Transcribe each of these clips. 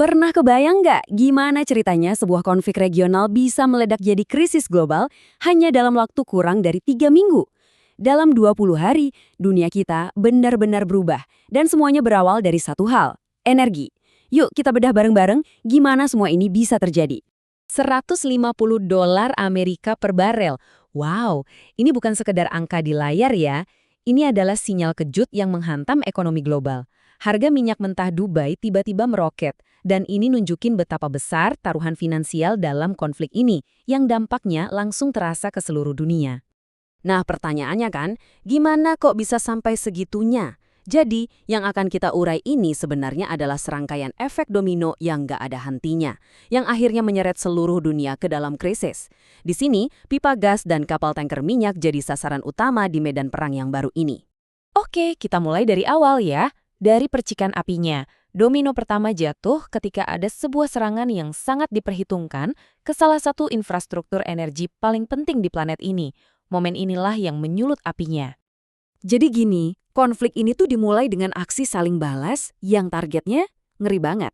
Pernah kebayang nggak gimana ceritanya sebuah konflik regional bisa meledak jadi krisis global hanya dalam waktu kurang dari 3 minggu? Dalam 20 hari, dunia kita benar-benar berubah dan semuanya berawal dari satu hal, energi. Yuk kita bedah bareng-bareng gimana semua ini bisa terjadi. $150 Amerika per barel. Wow, ini bukan sekedar angka di layar ya. Ini adalah sinyal kejut yang menghantam ekonomi global. Harga minyak mentah Dubai tiba-tiba meroket, dan ini nunjukin betapa besar taruhan finansial dalam konflik ini, yang dampaknya langsung terasa ke seluruh dunia. Nah, pertanyaannya kan, gimana kok bisa sampai segitunya? Jadi, yang akan kita urai ini sebenarnya adalah serangkaian efek domino yang nggak ada hentinya, yang akhirnya menyeret seluruh dunia ke dalam krisis. Di sini, pipa gas dan kapal tanker minyak jadi sasaran utama di medan perang yang baru ini. Oke, kita mulai dari awal ya. Dari percikan apinya, domino pertama jatuh ketika ada sebuah serangan yang sangat diperhitungkan ke salah satu infrastruktur energi paling penting di planet ini. Momen inilah yang menyulut apinya. Jadi gini, konflik ini tuh dimulai dengan aksi saling balas yang targetnya ngeri banget.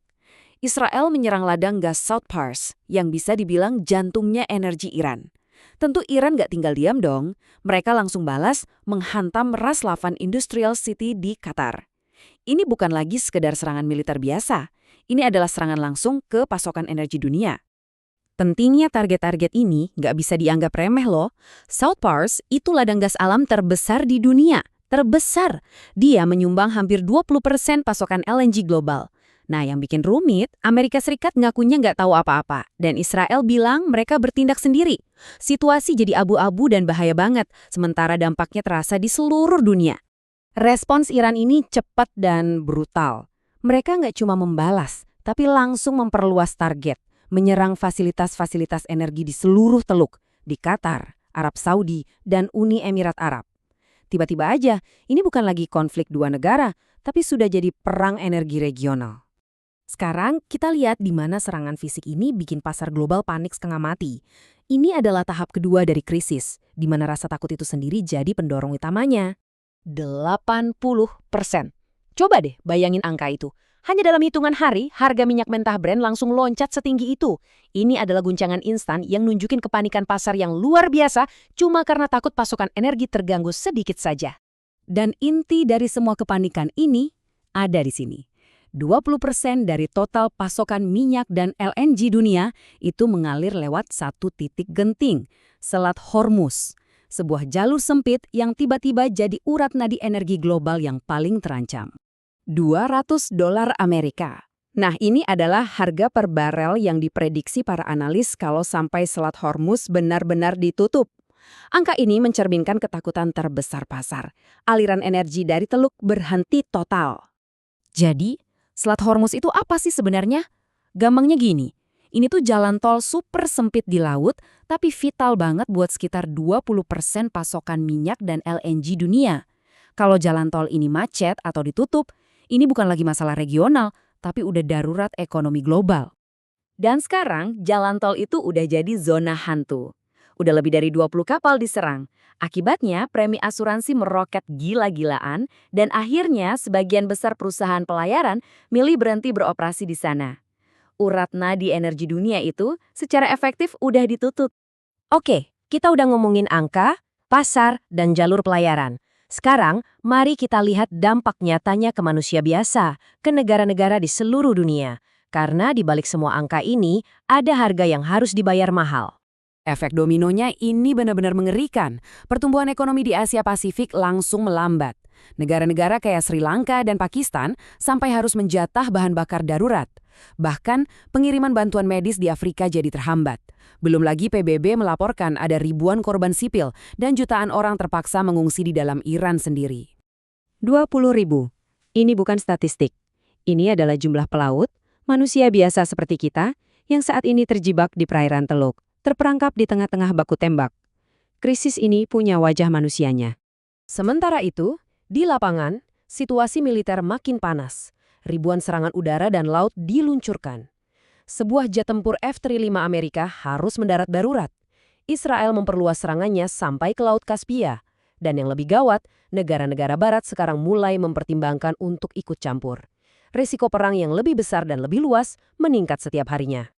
Israel menyerang ladang gas South Pars yang bisa dibilang jantungnya energi Iran. Tentu Iran nggak tinggal diam dong. Mereka langsung balas menghantam Ras Laffan Industrial City di Qatar. Ini bukan lagi sekedar serangan militer biasa. Ini adalah serangan langsung ke pasokan energi dunia. Pentingnya target-target ini nggak bisa dianggap remeh loh. South Pars itu ladang gas alam terbesar di dunia. Terbesar. Dia menyumbang hampir 20% pasokan LNG global. Nah, yang bikin rumit, Amerika Serikat ngakunya nggak tahu apa-apa. Dan Israel bilang mereka bertindak sendiri. Situasi jadi abu-abu dan bahaya banget, sementara dampaknya terasa di seluruh dunia. Respons Iran ini cepat dan brutal. Mereka nggak cuma membalas, tapi langsung memperluas target, menyerang fasilitas-fasilitas energi di seluruh teluk, di Qatar, Arab Saudi, dan Uni Emirat Arab. Tiba-tiba aja, ini bukan lagi konflik dua negara, tapi sudah jadi perang energi regional. Sekarang kita lihat di mana serangan fisik ini bikin pasar global panik setengah mati. Ini adalah tahap kedua dari krisis, di mana rasa takut itu sendiri jadi pendorong utamanya. 80%. Coba deh bayangin angka itu. Hanya dalam hitungan hari, harga minyak mentah Brent langsung loncat setinggi itu. Ini adalah guncangan instan yang nunjukin kepanikan pasar yang luar biasa cuma karena takut pasokan energi terganggu sedikit saja. Dan inti dari semua kepanikan ini ada di sini. 20% dari total pasokan minyak dan LNG dunia itu mengalir lewat satu titik genting, Selat Hormuz. Sebuah jalur sempit yang tiba-tiba jadi urat nadi energi global yang paling terancam. $200 Amerika. Nah, ini adalah harga per barel yang diprediksi para analis kalau sampai Selat Hormuz benar-benar ditutup. Angka ini mencerminkan ketakutan terbesar pasar. Aliran energi dari teluk berhenti total. Jadi, Selat Hormuz itu apa sih sebenarnya? Gampangnya gini. Ini tuh jalan tol super sempit di laut, tapi vital banget buat sekitar 20% pasokan minyak dan LNG dunia. Kalau jalan tol ini macet atau ditutup, ini bukan lagi masalah regional, tapi udah darurat ekonomi global. Dan sekarang, jalan tol itu udah jadi zona hantu. Udah lebih dari 20 kapal diserang. Akibatnya, premi asuransi meroket gila-gilaan, dan akhirnya sebagian besar perusahaan pelayaran milih berhenti beroperasi di sana. Urat nadi energi dunia itu secara efektif udah ditutup. Oke, kita udah ngomongin angka, pasar, dan jalur pelayaran. Sekarang, mari kita lihat dampak nyatanya ke manusia biasa, ke negara-negara di seluruh dunia. Karena di balik semua angka ini, ada harga yang harus dibayar mahal. Efek dominonya ini benar-benar mengerikan. Pertumbuhan ekonomi di Asia Pasifik langsung melambat. Negara-negara kayak Sri Lanka dan Pakistan sampai harus menjatah bahan bakar darurat. Bahkan, pengiriman bantuan medis di Afrika jadi terhambat. Belum lagi PBB melaporkan ada ribuan korban sipil dan jutaan orang terpaksa mengungsi di dalam Iran sendiri. 20.000. Ini bukan statistik. Ini adalah jumlah pelaut, manusia biasa seperti kita, yang saat ini terjebak di perairan teluk, terperangkap di tengah-tengah baku tembak. Krisis ini punya wajah manusianya. Sementara itu, di lapangan, situasi militer makin panas. Ribuan serangan udara dan laut diluncurkan. Sebuah jet tempur F-35 Amerika harus mendarat darurat. Israel memperluas serangannya sampai ke Laut Kaspia. Dan yang lebih gawat, negara-negara barat sekarang mulai mempertimbangkan untuk ikut campur. risiko perang yang lebih besar dan lebih luas meningkat setiap harinya.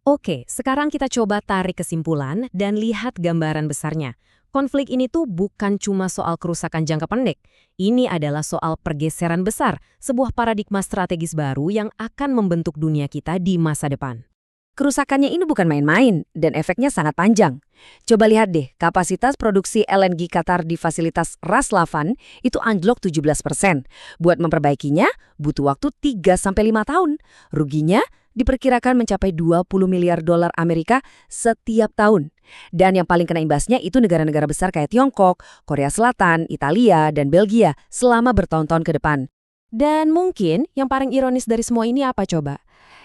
Oke, sekarang kita coba tarik kesimpulan dan lihat gambaran besarnya. Konflik ini tuh bukan cuma soal kerusakan jangka pendek. Ini adalah soal pergeseran besar, sebuah paradigma strategis baru yang akan membentuk dunia kita di masa depan. Kerusakannya ini bukan main-main dan efeknya sangat panjang. Coba lihat deh, kapasitas produksi LNG Qatar di fasilitas Ras Laffan itu anjlok 17%. Buat memperbaikinya, butuh waktu 3-5 tahun. Ruginya diperkirakan mencapai 20 miliar dolar Amerika setiap tahun. Dan yang paling kena imbasnya itu negara-negara besar kayak Tiongkok, Korea Selatan, Italia, dan Belgia selama bertahun-tahun ke depan. Dan mungkin yang paling ironis dari semua ini apa coba?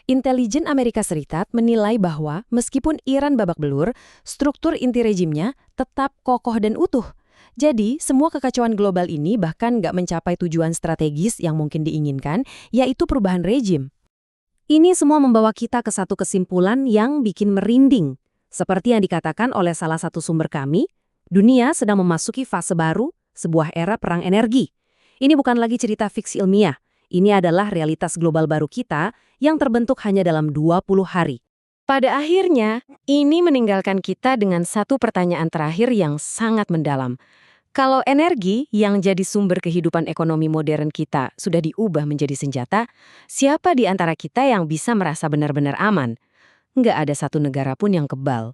Intelijen Amerika Serikat menilai bahwa meskipun Iran babak belur, struktur inti rejimnya tetap kokoh dan utuh. Jadi, semua kekacauan global ini bahkan nggak mencapai tujuan strategis yang mungkin diinginkan, yaitu perubahan rejim. Ini semua membawa kita ke satu kesimpulan yang bikin merinding. Seperti yang dikatakan oleh salah satu sumber kami, dunia sedang memasuki fase baru, sebuah era perang energi. Ini bukan lagi cerita fiksi ilmiah. Ini adalah realitas global baru kita yang terbentuk hanya dalam 20 hari. Pada akhirnya, ini meninggalkan kita dengan satu pertanyaan terakhir yang sangat mendalam. Kalau energi yang jadi sumber kehidupan ekonomi modern kita sudah diubah menjadi senjata, siapa di antara kita yang bisa merasa benar-benar aman? Nggak ada satu negara pun yang kebal.